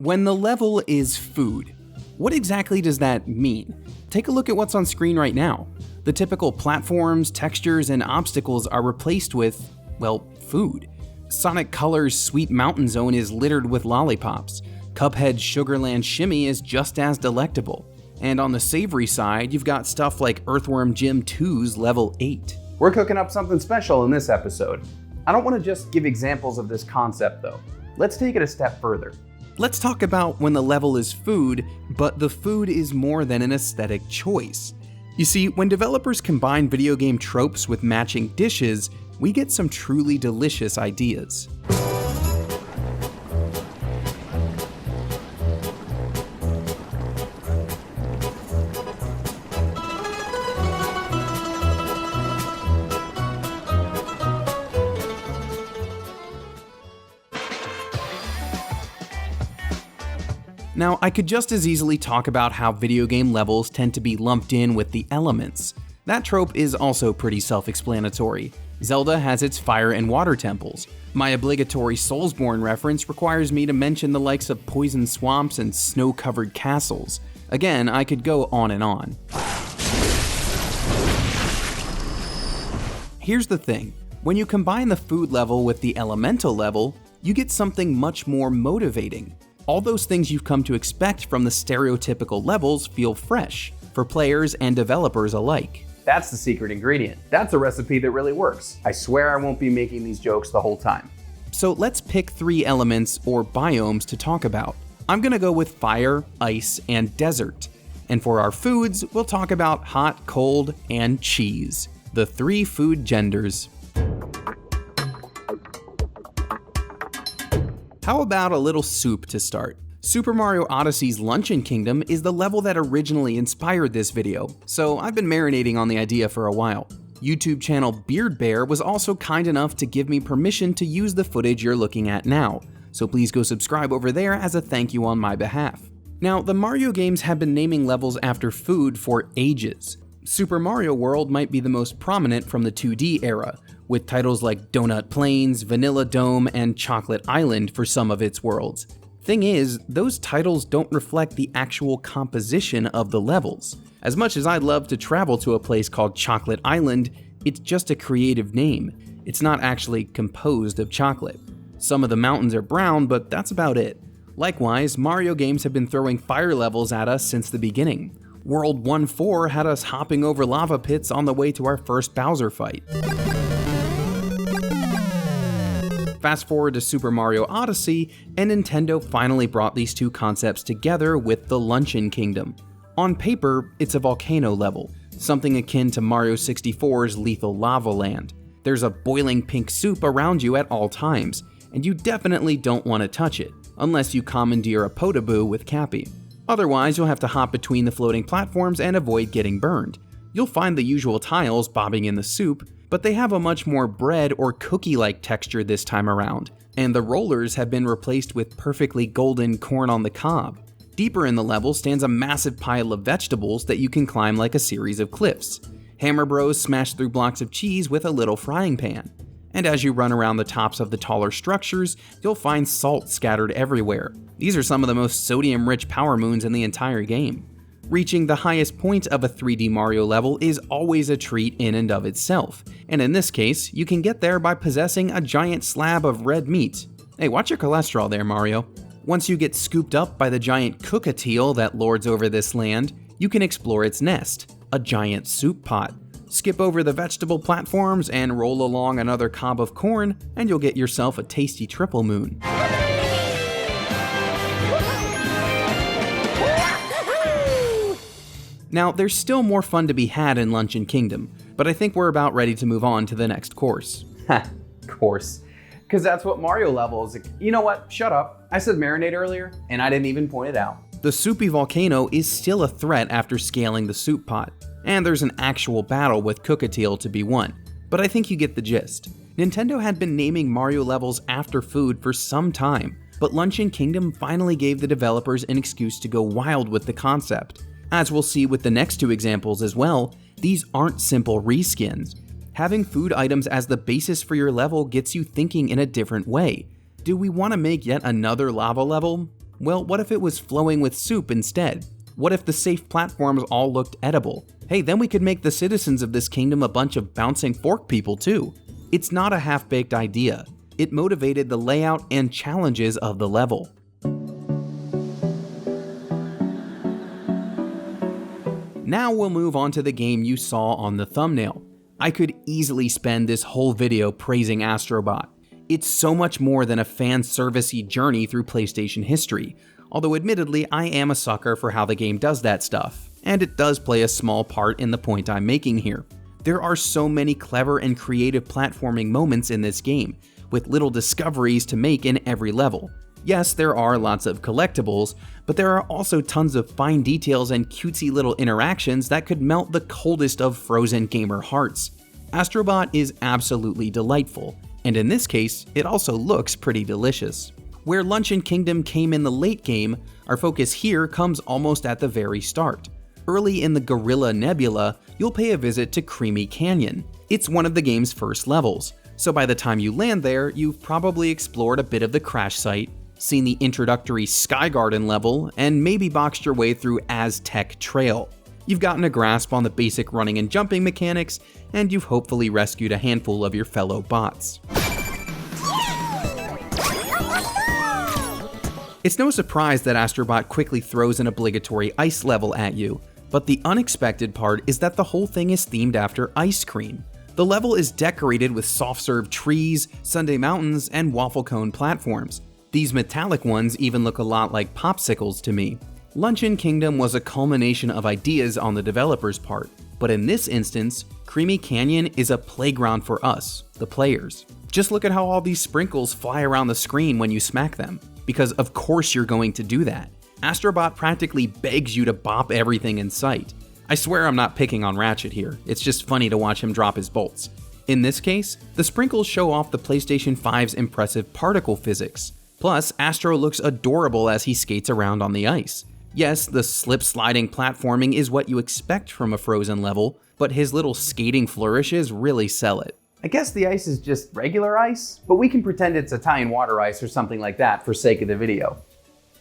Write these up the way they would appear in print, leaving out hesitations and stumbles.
When the level is food, what exactly does that mean? Take a look at what's on screen right now. The typical platforms, textures, and obstacles are replaced with, well, food. Sonic Colors' Sweet Mountain Zone is littered with lollipops. Cuphead's Sugarland Shimmy is just as delectable. And on the savory side, you've got stuff like Earthworm Jim 2's Level 8. We're cooking up something special in this episode. I don't want to just give examples of this concept though. Let's take it a step further. Let's talk about when the level is food, but the food is more than an aesthetic choice. You see, when developers combine video game tropes with matching dishes, we get some truly delicious ideas. Now, I could just as easily talk about how video game levels tend to be lumped in with the elements. That trope is also pretty self-explanatory. Zelda has its fire and water temples. My obligatory Soulsborne reference requires me to mention the likes of poison swamps and snow-covered castles. Again, I could go on and on. Here's the thing. When you combine the food level with the elemental level, you get something much more motivating. All those things you've come to expect from the stereotypical levels feel fresh, for players and developers alike. That's the secret ingredient. That's a recipe that really works. I swear I won't be making these jokes the whole time. So let's pick 3 elements or biomes to talk about. I'm gonna go with fire, ice, and desert. And for our foods, we'll talk about hot, cold, and cheese. The 3 food genders. How about a little soup to start? Super Mario Odyssey's Luncheon Kingdom is the level that originally inspired this video, so I've been marinating on the idea for a while. YouTube channel Beard Bear was also kind enough to give me permission to use the footage you're looking at now, so please go subscribe over there as a thank you on my behalf. Now, the Mario games have been naming levels after food for ages. Super Mario World might be the most prominent from the 2D era, with titles like Donut Plains, Vanilla Dome, and Chocolate Island for some of its worlds. Thing is, those titles don't reflect the actual composition of the levels. As much as I'd love to travel to a place called Chocolate Island, it's just a creative name. It's not actually composed of chocolate. Some of the mountains are brown, but that's about it. Likewise, Mario games have been throwing fire levels at us since the beginning. World 1.4 had us hopping over lava pits on the way to our first Bowser fight. Fast forward to Super Mario Odyssey, and Nintendo finally brought these 2 concepts together with the Luncheon Kingdom. On paper, it's a volcano level, something akin to Mario 64's Lethal Lava Land. There's a boiling pink soup around you at all times, and you definitely don't want to touch it, unless you commandeer a Potaboo with Cappy. Otherwise, you'll have to hop between the floating platforms and avoid getting burned. You'll find the usual tiles bobbing in the soup, but they have a much more bread or cookie-like texture this time around, and the rollers have been replaced with perfectly golden corn on the cob. Deeper in the level stands a massive pile of vegetables that you can climb like a series of cliffs. Hammer Bros smash through blocks of cheese with a little frying pan. And as you run around the tops of the taller structures, you'll find salt scattered everywhere. These are some of the most sodium-rich power moons in the entire game. Reaching the highest point of a 3D Mario level is always a treat in and of itself, and in this case, you can get there by possessing a giant slab of red meat. Hey, watch your cholesterol there, Mario. Once you get scooped up by the giant cookatiel that lords over this land, you can explore its nest, a giant soup pot. Skip over the vegetable platforms and roll along another cob of corn, and you'll get yourself a tasty triple moon. Now, there's still more fun to be had in Luncheon Kingdom, but I think we're about ready to move on to the next course. Ha, course. Because that's what Mario levels. You know what? Shut up. I said marinate earlier, and I didn't even point it out. The soupy volcano is still a threat after scaling the soup pot, and there's an actual battle with Cookatiel to be won, but I think you get the gist. Nintendo had been naming Mario levels after food for some time, but Luncheon Kingdom finally gave the developers an excuse to go wild with the concept. As we'll see with the next 2 examples as well, these aren't simple reskins. Having food items as the basis for your level gets you thinking in a different way. Do we want to make yet another lava level? Well, what if it was flowing with soup instead? What if the safe platforms all looked edible? Hey, then we could make the citizens of this kingdom a bunch of bouncing fork people too. It's not a half-baked idea. It motivated the layout and challenges of the level. Now we'll move on to the game you saw on the thumbnail. I could easily spend this whole video praising Astro Bot. It's so much more than a fan-service-y journey through PlayStation history, although admittedly I am a sucker for how the game does that stuff, and it does play a small part in the point I'm making here. There are so many clever and creative platforming moments in this game, with little discoveries to make in every level. Yes, there are lots of collectibles, but there are also tons of fine details and cutesy little interactions that could melt the coldest of frozen gamer hearts. Astro Bot is absolutely delightful, and in this case, it also looks pretty delicious. Where Luncheon Kingdom came in the late game, our focus here comes almost at the very start. Early in the Gorilla Nebula, you'll pay a visit to Creamy Canyon. It's one of the game's first levels, so by the time you land there, you've probably explored a bit of the crash site, seen the introductory Sky Garden level, and maybe boxed your way through Aztec Trail. You've gotten a grasp on the basic running and jumping mechanics, and you've hopefully rescued a handful of your fellow bots. It's no surprise that Astro Bot quickly throws an obligatory ice level at you, but the unexpected part is that the whole thing is themed after ice cream. The level is decorated with soft-serve trees, sundae mountains, and waffle cone platforms. These metallic ones even look a lot like popsicles to me. Luncheon Kingdom was a culmination of ideas on the developer's part, but in this instance, Creamy Canyon is a playground for us, the players. Just look at how all these sprinkles fly around the screen when you smack them, because of course you're going to do that. Astro Bot practically begs you to bop everything in sight. I swear I'm not picking on Ratchet here, it's just funny to watch him drop his bolts. In this case, the sprinkles show off the PlayStation 5's impressive particle physics. Plus, Astro looks adorable as he skates around on the ice. Yes, the slip-sliding platforming is what you expect from a Frozen level, but his little skating flourishes really sell it. I guess the ice is just regular ice, but we can pretend it's Italian water ice or something like that for sake of the video.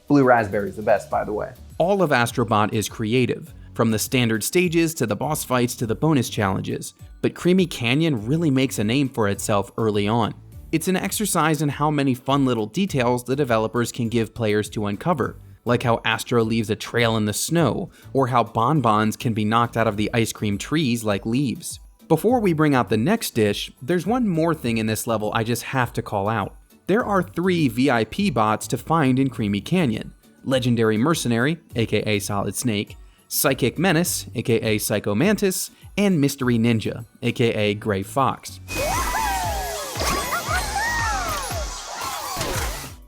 Blue raspberry's the best, by the way. All of Astro Bot is creative, from the standard stages to the boss fights to the bonus challenges, but Creamy Canyon really makes a name for itself early on. It's an exercise in how many fun little details the developers can give players to uncover, like how Astro leaves a trail in the snow, or how bonbons can be knocked out of the ice cream trees like leaves. Before we bring out the next dish, there's one more thing in this level I just have to call out. There are 3 VIP bots to find in Creamy Canyon: Legendary Mercenary, aka Solid Snake, Psychic Menace, aka Psycho Mantis, and Mystery Ninja, aka Gray Fox.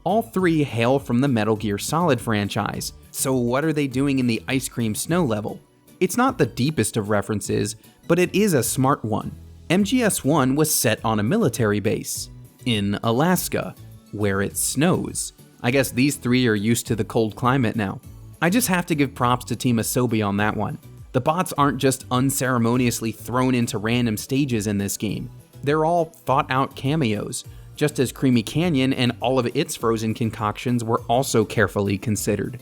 All 3 hail from the Metal Gear Solid franchise, so what are they doing in the ice cream snow level? It's not the deepest of references, but it is a smart one. MGS1 was set on a military base in Alaska, where it snows. I guess these 3 are used to the cold climate now. I just have to give props to Team Asobi on that one. The bots aren't just unceremoniously thrown into random stages in this game. They're all thought-out cameos, just as Creamy Canyon and all of its frozen concoctions were also carefully considered.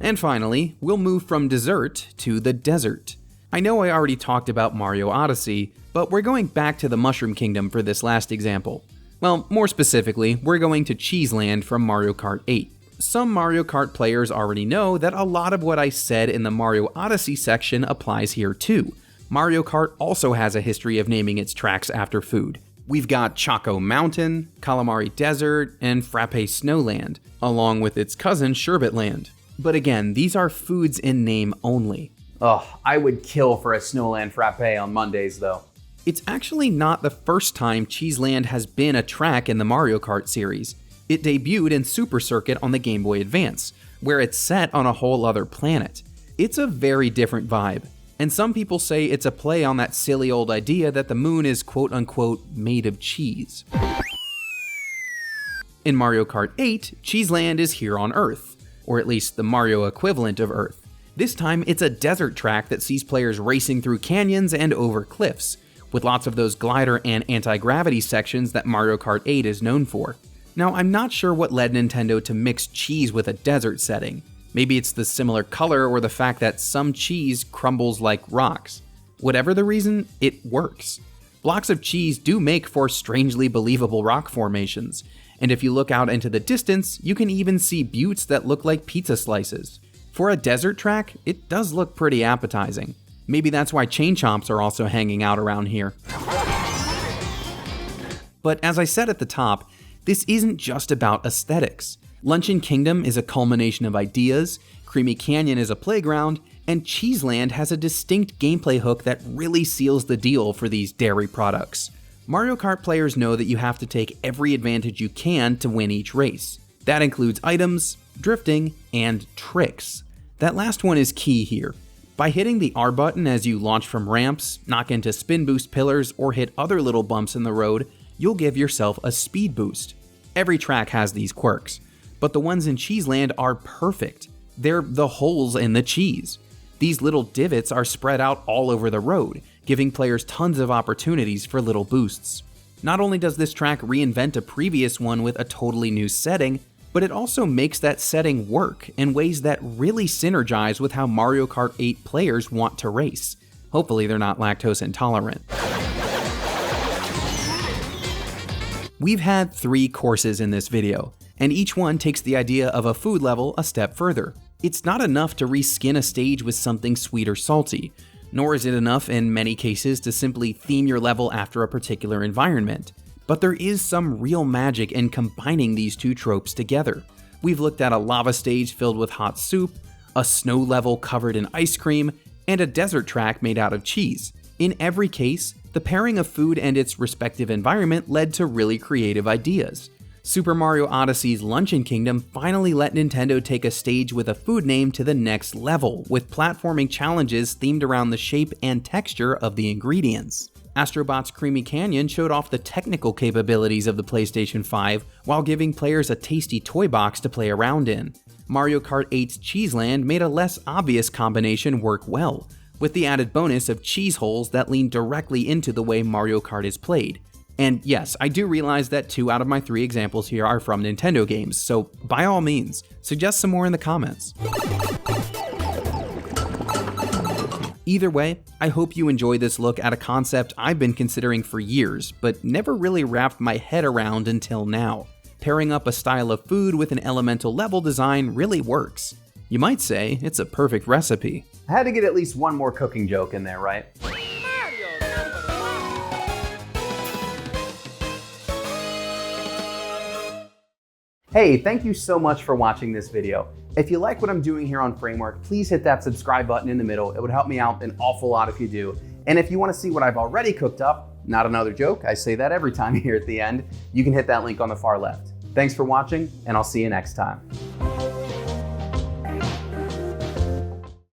And finally, we'll move from dessert to the desert. I know I already talked about Mario Odyssey, but we're going back to the Mushroom Kingdom for this last example. Well, more specifically, we're going to Cheeseland from Mario Kart 8. Some Mario Kart players already know that a lot of what I said in the Mario Odyssey section applies here too. Mario Kart also has a history of naming its tracks after food. We've got Choco Mountain, Calamari Desert, and Frappe Snowland, along with its cousin Sherbet Land. But again, these are foods in name only. Ugh, I would kill for a Snowland Frappe on Mondays though. It's actually not the first time Cheeseland has been a track in the Mario Kart series. It debuted in Super Circuit on the Game Boy Advance, where it's set on a whole other planet. It's a very different vibe, and some people say it's a play on that silly old idea that the moon is quote-unquote made of cheese. In Mario Kart 8, Cheeseland is here on Earth, or at least the Mario equivalent of Earth. This time, it's a desert track that sees players racing through canyons and over cliffs, with lots of those glider and anti-gravity sections that Mario Kart 8 is known for. Now, I'm not sure what led Nintendo to mix cheese with a desert setting. Maybe it's the similar color or the fact that some cheese crumbles like rocks. Whatever the reason, it works. Blocks of cheese do make for strangely believable rock formations, and if you look out into the distance, you can even see buttes that look like pizza slices. For a desert track, it does look pretty appetizing. Maybe that's why chain chomps are also hanging out around here. But as I said at the top, this isn't just about aesthetics. Luncheon Kingdom is a culmination of ideas, Creamy Canyon is a playground, and Cheeseland has a distinct gameplay hook that really seals the deal for these dairy products. Mario Kart players know that you have to take every advantage you can to win each race. That includes items, drifting, and tricks. That last one is key here. By hitting the R button as you launch from ramps, knock into spin boost pillars, or hit other little bumps in the road, you'll give yourself a speed boost. Every track has these quirks, but the ones in Cheeseland are perfect. They're the holes in the cheese. These little divots are spread out all over the road, giving players tons of opportunities for little boosts. Not only does this track reinvent a previous one with a totally new setting, but it also makes that setting work in ways that really synergize with how Mario Kart 8 players want to race. Hopefully they're not lactose intolerant. We've had 3 courses in this video, and each one takes the idea of a food level a step further. It's not enough to reskin a stage with something sweet or salty, nor is it enough in many cases to simply theme your level after a particular environment. But there is some real magic in combining these 2 tropes together. We've looked at a lava stage filled with hot soup, a snow level covered in ice cream, and a desert track made out of cheese. In every case, the pairing of food and its respective environment led to really creative ideas. Super Mario Odyssey's Luncheon Kingdom finally let Nintendo take a stage with a food name to the next level, with platforming challenges themed around the shape and texture of the ingredients. Astro Bot's Creamy Canyon showed off the technical capabilities of the PlayStation 5 while giving players a tasty toy box to play around in. Mario Kart 8's Cheeseland made a less obvious combination work well, with the added bonus of cheese holes that lean directly into the way Mario Kart is played. And yes, I do realize that 2 out of my 3 examples here are from Nintendo games, so by all means, suggest some more in the comments. Either way, I hope you enjoy this look at a concept I've been considering for years, but never really wrapped my head around until now. Pairing up a style of food with an elemental level design really works. You might say it's a perfect recipe. I had to get at least one more cooking joke in there, right? Hey, thank you so much for watching this video. If you like what I'm doing here on Framework, please hit that subscribe button in the middle. It would help me out an awful lot if you do. And if you want to see what I've already cooked up, not another joke, I say that every time here at the end, you can hit that link on the far left. Thanks for watching, and I'll see you next time.